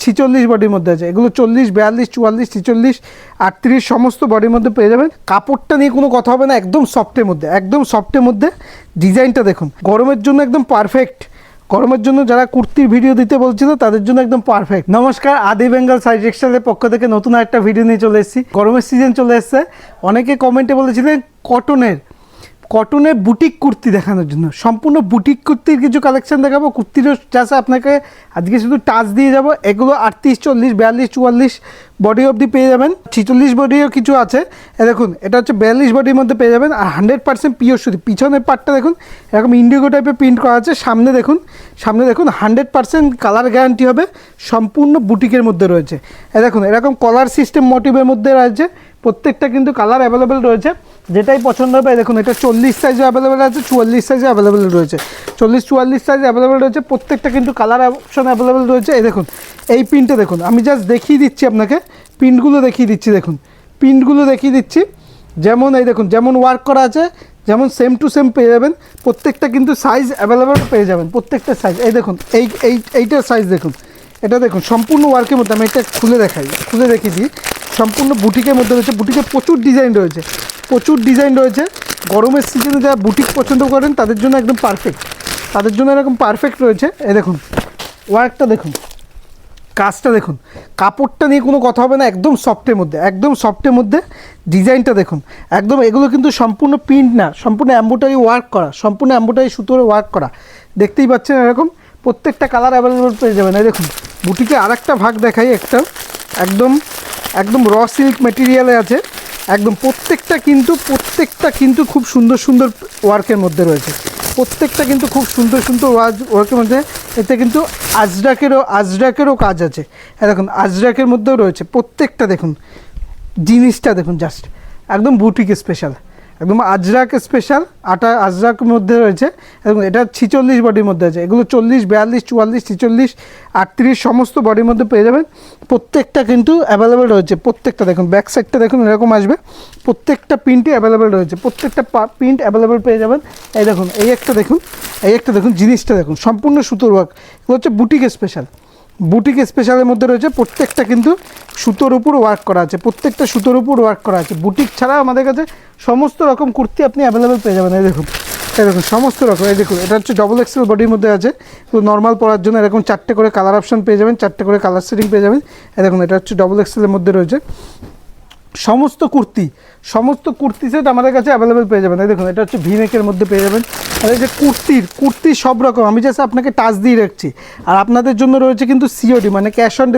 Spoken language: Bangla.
46 বডির মধ্যে আছে। এগুলো 40, 42, 44, 46, 38 সমস্ত বডির মধ্যে পেয়ে যাবেন। কাপড়টা নিয়ে কোনো কথা হবে না, একদম সফটের মধ্যে, একদম সফটের মধ্যে। ডিজাইনটা দেখুন, গরমের জন্য একদম পারফেক্ট। গরমের জন্য যারা কুর্তির ভিডিও দিতে বলছিল তাদের জন্য একদম পারফেক্ট। নমস্কার, আদি বেঙ্গল শাড়ি টেক্সটাইলের পক্ষ থেকে নতুন একটা ভিডিও নিয়ে চলে এসেছি। গরমের সিজন চলে এসছে। অনেকে কমেন্টে বলেছিলেন কটনের বুটিক কুর্তি দেখানোর জন্য। সম্পূর্ণ বুটিক কুর্তির কিছু কালেকশন দেখাবো। কুর্তিরও চাষে আপনাকে আজকে শুধু টাচ দিয়ে যাব। এগুলো 38, 40, 42, 44 বডি অবধি পেয়ে যাবেন। 46 বডিও কিছু আছে। দেখুন, এটা হচ্ছে 42 বডির মধ্যে পেয়ে যাবেন। আর 100% পিওর সুতি। পিছনের পার্টটা দেখুন, এরকম ইন্ডিগো টাইপের প্রিন্ট করা আছে। সামনে দেখুন 100% কালার গ্যারান্টি হবে। সম্পূর্ণ বুটিকের মধ্যে রয়েছে। দেখুন, এরকম কলার সিস্টেম মোটিভের মধ্যে রয়েছে। প্রত্যেকটা কিন্তু কালার অ্যাভেলেবেল রয়েছে, যেটাই পছন্দ হবে। দেখুন, এটা 40 সাইজে অ্যাভেলেবেল আছে, 44 সাইজে অ্যাভেলেবেল রয়েছে, 40, 44 সাইজে অ্যাভেলেবেল রয়েছে। প্রত্যেকটা কিন্তু কালার অপশন অ্যাভেলেবেল রয়েছে। এই দেখুন, এই প্রিন্টটা দেখুন, আমি জাস্ট দেখিয়ে দিচ্ছি আপনাকে, প্রিন্টগুলো দেখিয়ে দিচ্ছি। দেখুন, প্রিন্টগুলো দেখিয়ে দিচ্ছি। যেমন এই দেখুন, যেমন ওয়ার্ক করা আছে, যেমন সেম টু সেম পেয়ে যাবেন। প্রত্যেকটা কিন্তু সাইজ অ্যাভেলেবেল পেয়ে যাবেন, প্রত্যেকটা সাইজ। এই দেখুন, এইটার সাইজ দেখুন, এটা দেখুন, সম্পূর্ণ ওয়ার্কের মধ্যে। আমি এটা খুলে দেখিয়ে দিই। সম্পূর্ণ বুটিকের মধ্যে রয়েছে। বুটিকে প্রচুর ডিজাইন রয়েছে। গরমের সিজনে যারা বুটিক পছন্দ করেন তাদের জন্য একদম পারফেক্ট, তাদের জন্য এরকম পারফেক্ট রয়েছে। এই দেখুন, ওয়ার্কটা দেখুন, কাজটা দেখুন, কাপড়টা নিয়ে কোনো কথা হবে না, একদম সফটের মধ্যে। ডিজাইনটা দেখুন, একদম। এগুলো কিন্তু সম্পূর্ণ প্রিন্ট না, সম্পূর্ণ এমব্রয়ডারি ওয়ার্ক করা, সম্পূর্ণ এমব্রয়ডারি সুতোর ওয়ার্ক করা। দেখতেই পাচ্ছেন, এরকম প্রত্যেকটা কালার অ্যাভেলেবেল পেয়ে যাবেন। এই দেখুন, বুটিকে আরেকটা ভাগ দেখাই, একটা একদম র সিল্ক মেটেরিয়ালে আছে। একদম প্রত্যেকটা কিন্তু খুব সুন্দর ওয়ার্কের মধ্যে রয়েছে। প্রত্যেকটা কিন্তু খুব সুন্দর ওয়ার্কের মধ্যে। এতে কিন্তু আজরাকেরও কাজ আছে। দেখুন, আজরাকের মধ্যেও রয়েছে। প্রত্যেকটা দেখুন, জিনিসটা দেখুন, জাস্ট একদম বুটিক স্পেশাল, একদম আজরাক স্পেশাল। আজরাকের মধ্যে রয়েছে। এবং এটা 46 বডির মধ্যে আছে। এগুলো 40, 42, 44, 46, 38 সমস্ত বডির মধ্যে পেয়ে যাবেন। প্রত্যেকটা কিন্তু অ্যাভেলেবেল রয়েছে। প্রত্যেকটা দেখুন, ব্যাক সাইডটা দেখুন, এরকম আসবে। প্রত্যেকটা প্রিন্টই অ্যাভেলেবেল রয়েছে। প্রত্যেকটা প্রিন্ট অ্যাভেলেবেল পেয়ে যাবেন। এই দেখুন, এই একটা দেখুন, জিনিসটা দেখুন, সম্পূর্ণ সুতোর ওয়ার্ক। এগুলো হচ্ছে বুটিক স্পেশালের মধ্যে রয়েছে। প্রত্যেকটা কিন্তু সুতোর উপর ওয়ার্ক করা আছে। বুটিক ছাড়া আমাদের কাছে সমস্ত রকম কুর্তি আপনি অ্যাভেলেবেল পেয়ে যাবেন। এই দেখুন সমস্ত রকম। এই দেখুন, এটা হচ্ছে ডবল এক্সেল বডির মধ্যে আছে। তো নর্মাল পরার জন্য এরকম 4টে করে কালার অপশন পেয়ে যাবেন, 4টে করে কালার সেটিং পেয়ে যাবেন। এই দেখুন, এটা হচ্ছে ডবল এক্সেলের মধ্যে রয়েছে। সমস্ত কুর্তি সেট আমাদের কাছে অ্যাভেলেবেল পেয়ে যাবেন। এই দেখুন, এটা হচ্ছে ভিনেকের মধ্যে পেয়ে যাবেন। আর এই যে কুর্তির সব রকম আমি জাস্ট আপনাকে টাচ দিয়ে রাখছি। আর আপনাদের জন্য রয়েছে কিন্তু সিওডি, মানে ক্যাশ অন